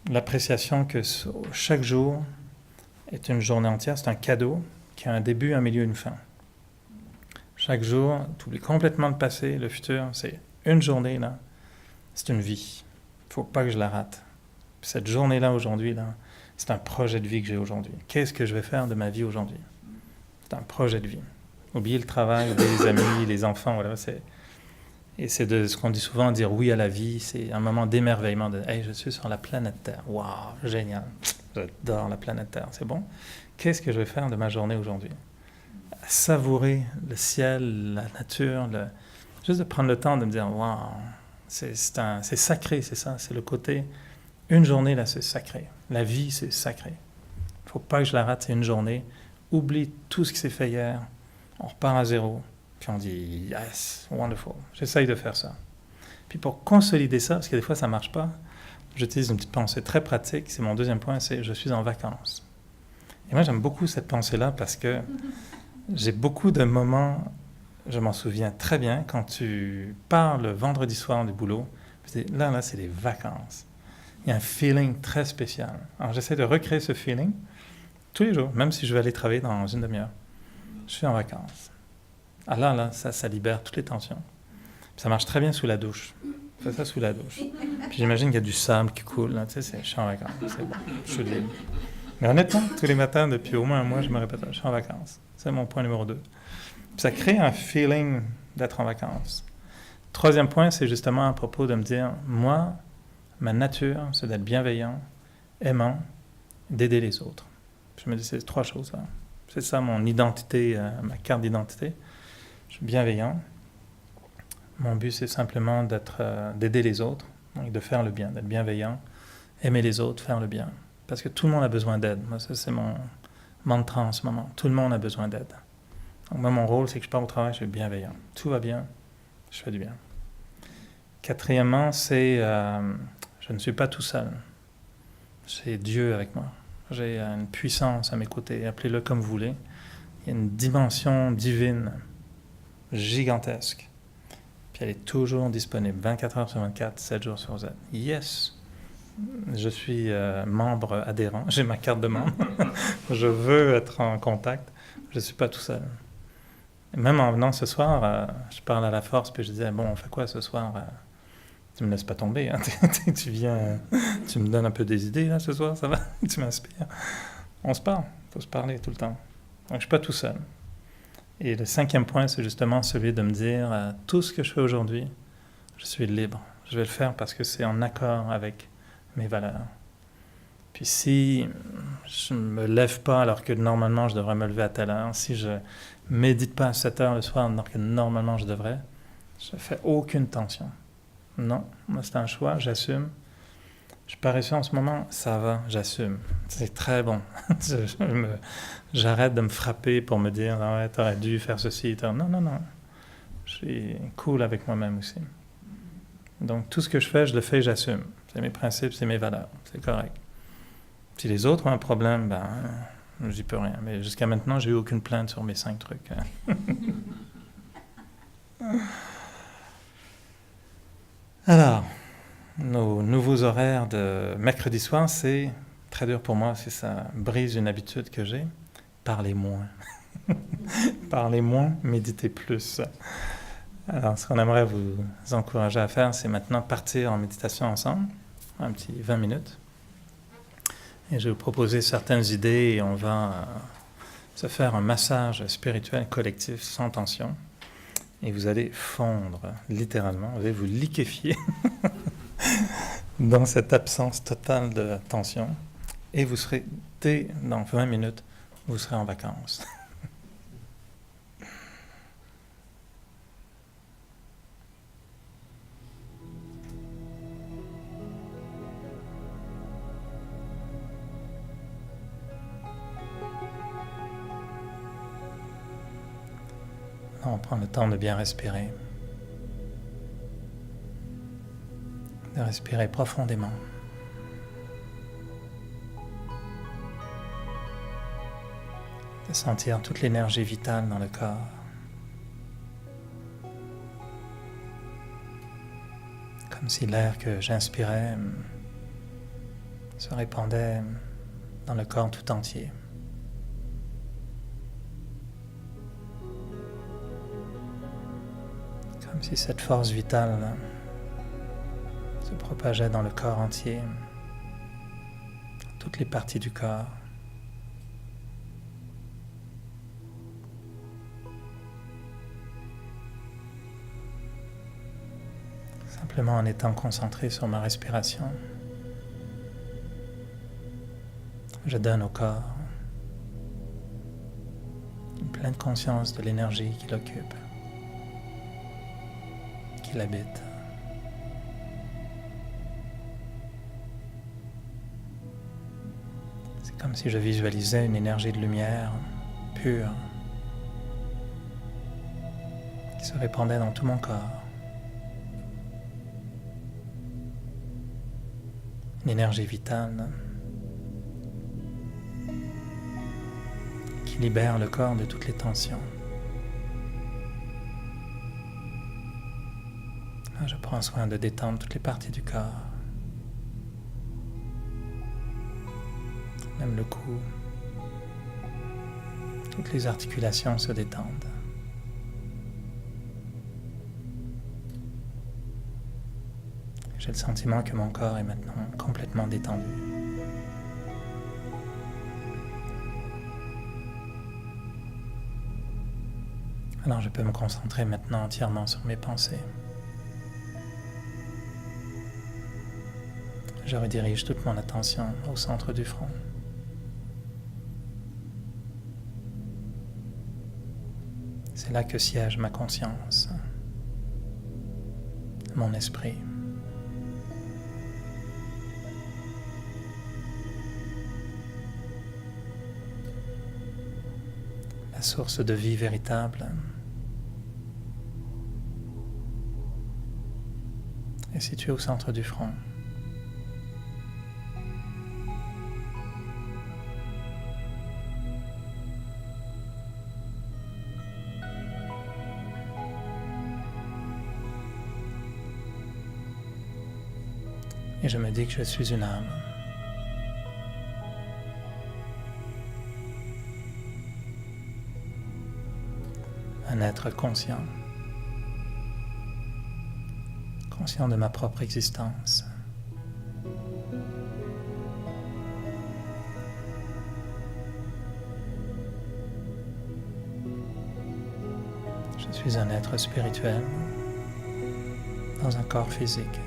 l'appréciation que chaque jour est une journée entière. C'est un cadeau qui a un début, un milieu, une fin. Chaque jour, tu oublies complètement le passé, le futur. C'est une journée, là. C'est une vie. Il ne faut pas que je la rate. Puis cette journée-là, aujourd'hui, là, c'est un projet de vie que j'ai aujourd'hui. Qu'est-ce que je vais faire de ma vie aujourd'hui? C'est un projet de vie. Oubliez le travail, oubliez les amis, les enfants, voilà. Et c'est de ce qu'on dit souvent, dire oui à la vie. C'est un moment d'émerveillement de « Hey, je suis sur la planète Terre. Waouh, génial. J'adore la planète Terre. C'est bon. Qu'est-ce que je vais faire de ma journée aujourd'hui? » Savourer le ciel, la nature, juste de prendre le temps de me dire « Waouh, c'est sacré, c'est ça. C'est le côté... Une journée, là, c'est sacré. La vie, c'est sacré. Il ne faut pas que je la rate, c'est une journée. Oublie tout ce qui s'est fait hier. On repart à zéro. Puis on dit « Yes, wonderful. » J'essaye de faire ça. Puis pour consolider ça, parce que des fois, ça ne marche pas, j'utilise une petite pensée très pratique. C'est mon deuxième point, c'est « Je suis en vacances ». Et moi, j'aime beaucoup cette pensée-là parce que j'ai beaucoup de moments, je m'en souviens très bien, quand tu pars le vendredi soir du boulot, là, c'est les vacances. Il y a un feeling très spécial. Alors, j'essaie de recréer ce feeling tous les jours, même si je vais aller travailler dans une demi-heure. Je suis en vacances. Alors là, ça libère toutes les tensions. Puis ça marche très bien sous la douche. Fais ça sous la douche. Puis j'imagine qu'il y a du sable qui coule. Là. Tu sais, je suis en vacances. C'est bon, je suis libre. Mais honnêtement, tous les matins, depuis au moins un mois, je me répète, je suis en vacances. C'est mon point numéro 2. Puis ça crée un feeling d'être en vacances. Troisième point, c'est justement à propos de me dire, moi, ma nature, c'est d'être bienveillant, aimant, d'aider les autres. Puis je me dis, c'est 3 choses-là. C'est ça mon identité, ma carte d'identité. Je suis bienveillant. Mon but, c'est simplement d'aider les autres, donc de faire le bien, d'être bienveillant, aimer les autres, faire le bien. Parce que tout le monde a besoin d'aide. Moi, ça, c'est mon mantra en ce moment. Tout le monde a besoin d'aide. Donc moi, mon rôle, c'est que je pars au travail, je suis bienveillant. Tout va bien, je fais du bien. Quatrièmement, c'est je ne suis pas tout seul. C'est Dieu avec moi. J'ai une puissance à mes côtés, appelez-le comme vous voulez. Il y a une dimension divine gigantesque. Puis elle est toujours disponible, 24 heures sur 24, 7 jours sur 7. Yes! Je suis membre adhérent, j'ai ma carte de membre. Je veux être en contact. Je ne suis pas tout seul. Et même en venant ce soir, je parle à la force, puis je disais, bon, on fait quoi ce soir? Tu me laisses pas tomber, hein? Tu viens, tu me donnes un peu des idées là ce soir, ça va? Tu m'inspires. On se parle, il faut se parler tout le temps. Donc je ne suis pas tout seul. Et le 5e point, c'est justement celui de me dire, tout ce que je fais aujourd'hui, je suis libre. Je vais le faire parce que c'est en accord avec mes valeurs. Puis si je ne me lève pas alors que normalement je devrais me lever à telle heure, si je médite pas à 7 heures le soir alors que normalement je devrais, je ne fais aucune tension. Non, moi c'est un choix, j'assume. Je suis paresseux en ce moment, ça va, j'assume. C'est très bon. J'arrête de me frapper pour me dire ah ouais, t'aurais dû faire ceci. Non. Je suis cool avec moi-même aussi. Donc tout ce que je fais, je le fais et j'assume. C'est mes principes, c'est mes valeurs. C'est correct. Si les autres ont un problème, ben, j'y peux rien. Mais jusqu'à maintenant, j'ai eu aucune plainte sur mes 5 trucs. Alors, nos nouveaux horaires de mercredi soir, c'est très dur pour moi si ça brise une habitude que j'ai. Parlez moins. Parlez moins, méditez plus. Alors, ce qu'on aimerait vous encourager à faire, c'est maintenant partir en méditation ensemble, un petit 20 minutes. Et je vais vous proposer certaines idées et on va se faire un massage spirituel collectif sans tension. Et vous allez fondre, littéralement, vous allez vous liquéfier dans cette absence totale de tension. Et vous serez, dans 20 minutes, vous serez en vacances. On prend le temps de bien respirer. De respirer profondément. De sentir toute l'énergie vitale dans le corps. Comme si l'air que j'inspirais se répandait dans le corps tout entier. Comme si cette force vitale se propageait dans le corps entier, dans toutes les parties du corps. Simplement en étant concentré sur ma respiration, je donne au corps une pleine conscience de l'énergie qui l'occupe, qui l'habite. C'est comme si je visualisais une énergie de lumière pure qui se répandait dans tout mon corps. Une énergie vitale qui libère le corps de toutes les tensions. Je prends soin de détendre toutes les parties du corps, même le cou. Toutes les articulations se détendent. J'ai le sentiment que mon corps est maintenant complètement détendu. Alors je peux me concentrer maintenant entièrement sur mes pensées. Je redirige toute mon attention au centre du front. C'est là que siège ma conscience, mon esprit. la source de vie véritable, est située au centre du front. Et je me dis que je suis une âme. Un être conscient. Conscient de ma propre existence. Je suis un être spirituel dans un corps physique.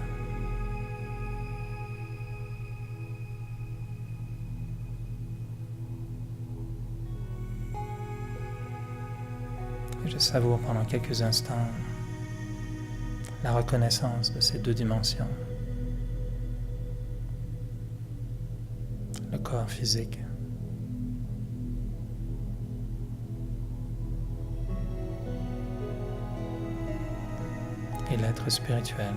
Je savoure pendant quelques instants la reconnaissance de ces deux dimensions. Le corps physique et l'être spirituel.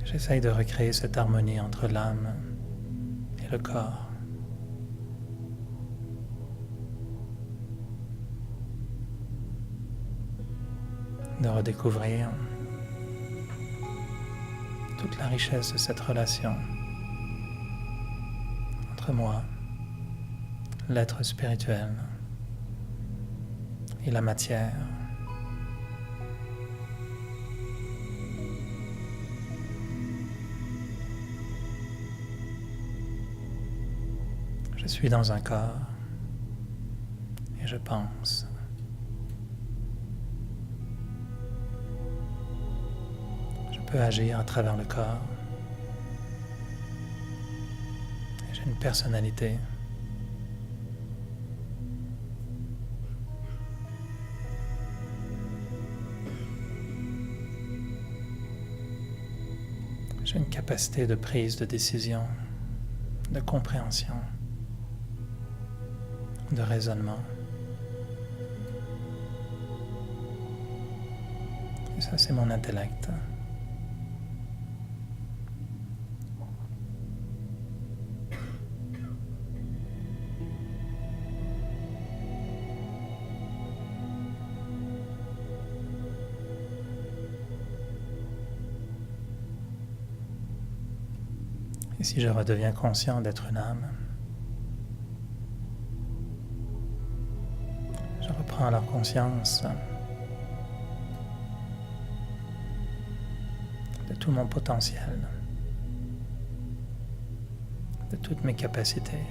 J'essaye de recréer cette harmonie entre l'âme et le corps. De redécouvrir toute la richesse de cette relation entre moi, l'être spirituel, et la matière. Je suis dans un corps et je pense. Je peux agir à travers le corps. Et j'ai une personnalité. J'ai une capacité de prise de décision, de compréhension, de raisonnement. Et ça, c'est mon intellect. Et si je redeviens conscient d'être une âme, je reprends alors conscience de tout mon potentiel, de toutes mes capacités.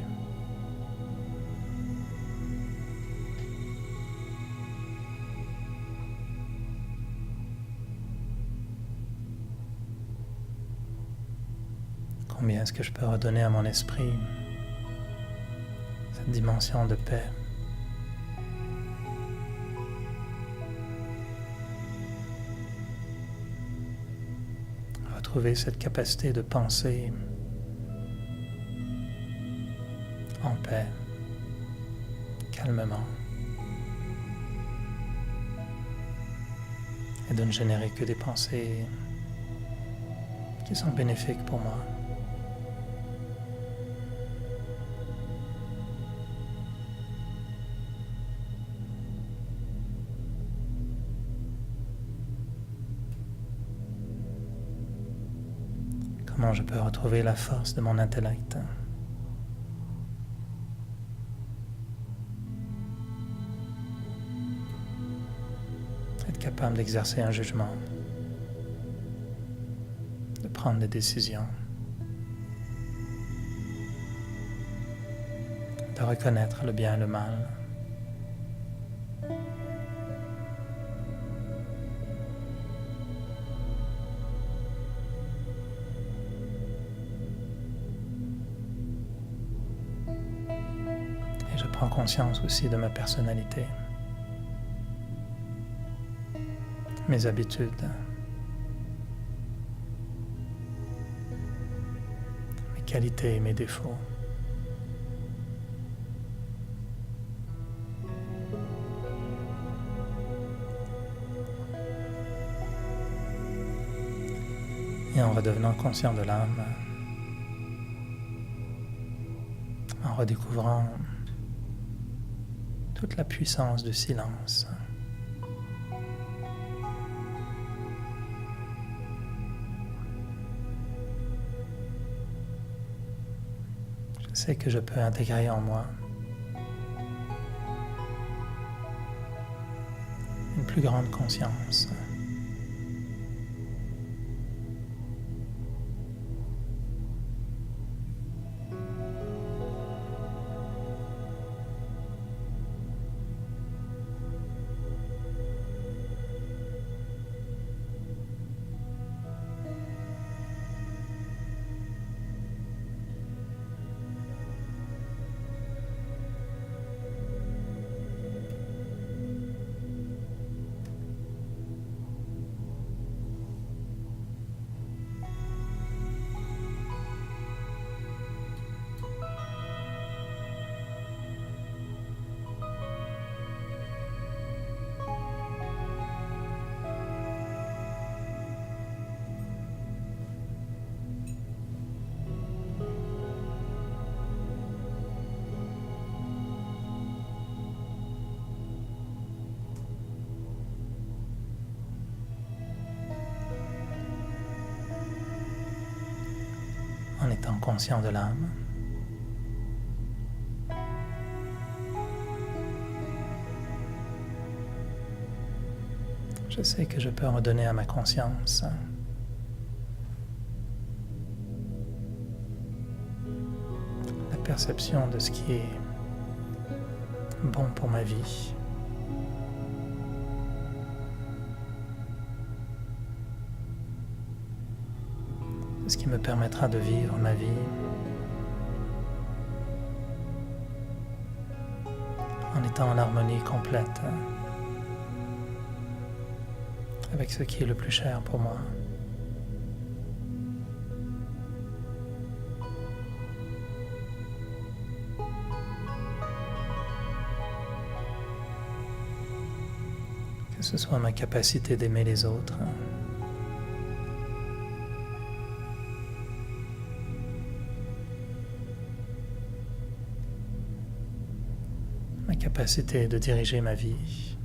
Combien est-ce que je peux redonner à mon esprit cette dimension de paix? Retrouver cette capacité de penser en paix, calmement, et de ne générer que des pensées qui sont bénéfiques pour moi. Comment je peux retrouver la force de mon intellect? Être capable d'exercer un jugement, de prendre des décisions, de reconnaître le bien et le mal. Je prends conscience aussi de ma personnalité, mes habitudes, mes qualités et mes défauts. Et en redevenant conscient de l'âme, en redécouvrant toute la puissance du silence. Je sais que je peux intégrer en moi une plus grande conscience. En étant conscient de l'âme, je sais que je peux redonner à ma conscience la perception de ce qui est bon pour ma vie. Ce qui me permettra de vivre ma vie en étant en harmonie complète avec ce qui est le plus cher pour moi. Que ce soit ma capacité d'aimer les autres, ma capacité de diriger ma vie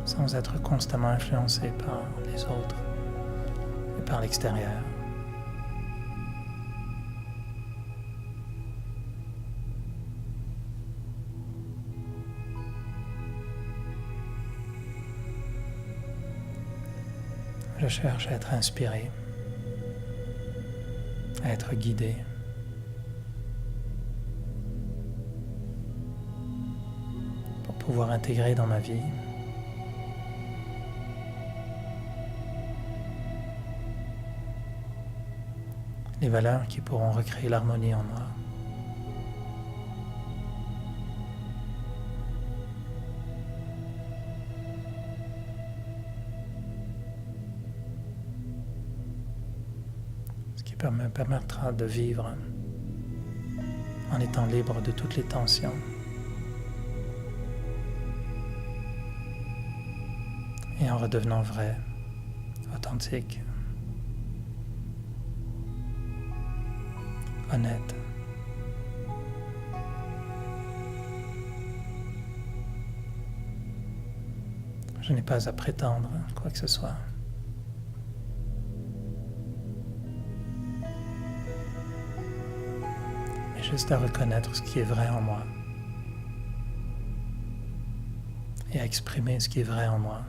sans être constamment influencé par les autres et par l'extérieur. Je cherche à être inspiré, à être guidé. Pour pouvoir intégrer dans ma vie les valeurs qui pourront recréer l'harmonie en moi. Ce qui me permettra de vivre en étant libre de toutes les tensions et en redevenant vrai, authentique, honnête. Je n'ai pas à prétendre quoi que ce soit. Mais juste à reconnaître ce qui est vrai en moi et à exprimer ce qui est vrai en moi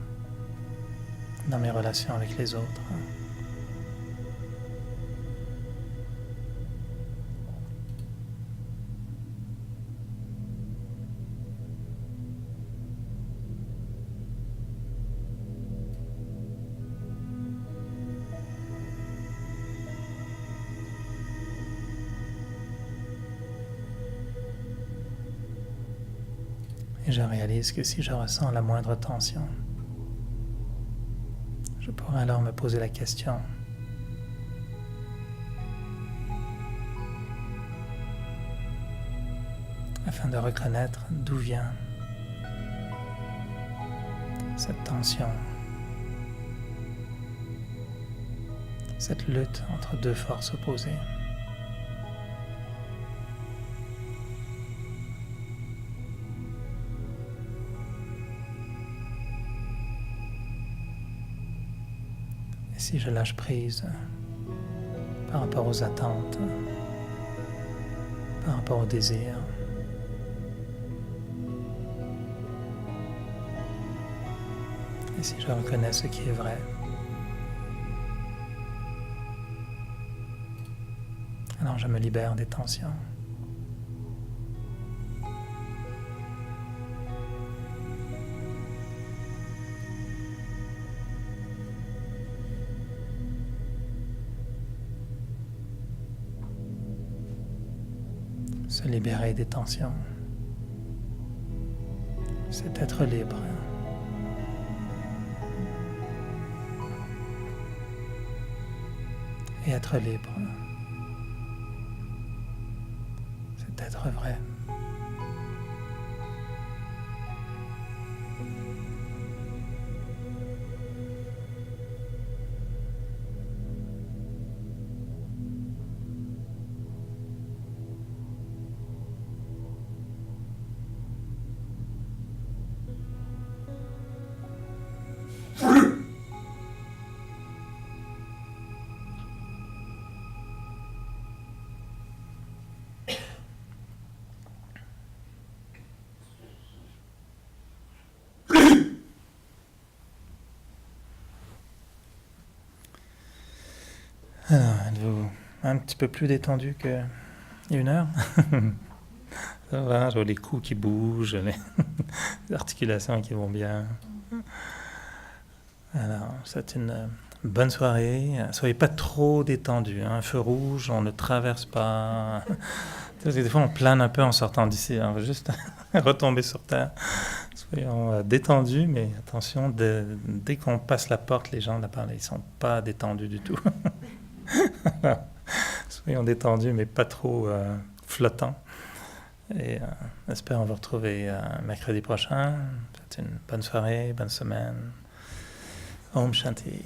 dans mes relations avec les autres. Et je réalise que si je ressens la moindre tension, je pourrais alors me poser la question: afin de reconnaître d'où vient cette tension, cette lutte entre deux forces opposées. Et si je lâche prise par rapport aux attentes, par rapport aux désirs, et si je reconnais ce qui est vrai, alors je me libère des tensions. Se libérer des tensions, c'est être libre. Et être libre, c'est être vrai. Alors, êtes-vous un petit peu plus détendu qu'il y a une heure? Ça va, je vois les coups qui bougent, les articulations qui vont bien. Alors, c'est une bonne soirée. Soyez pas trop détendus, hein. Feu rouge, on ne traverse pas. Parce que des fois, on plane un peu en sortant d'ici. On va juste retomber sur terre. Soyons détendus, mais attention, dès qu'on passe la porte, les gens là-bas, ils ne sont pas détendus du tout. Soyons détendus, mais pas trop flottants. Et j'espère vous retrouver mercredi prochain. C'est une bonne soirée, bonne semaine. Om Shanti.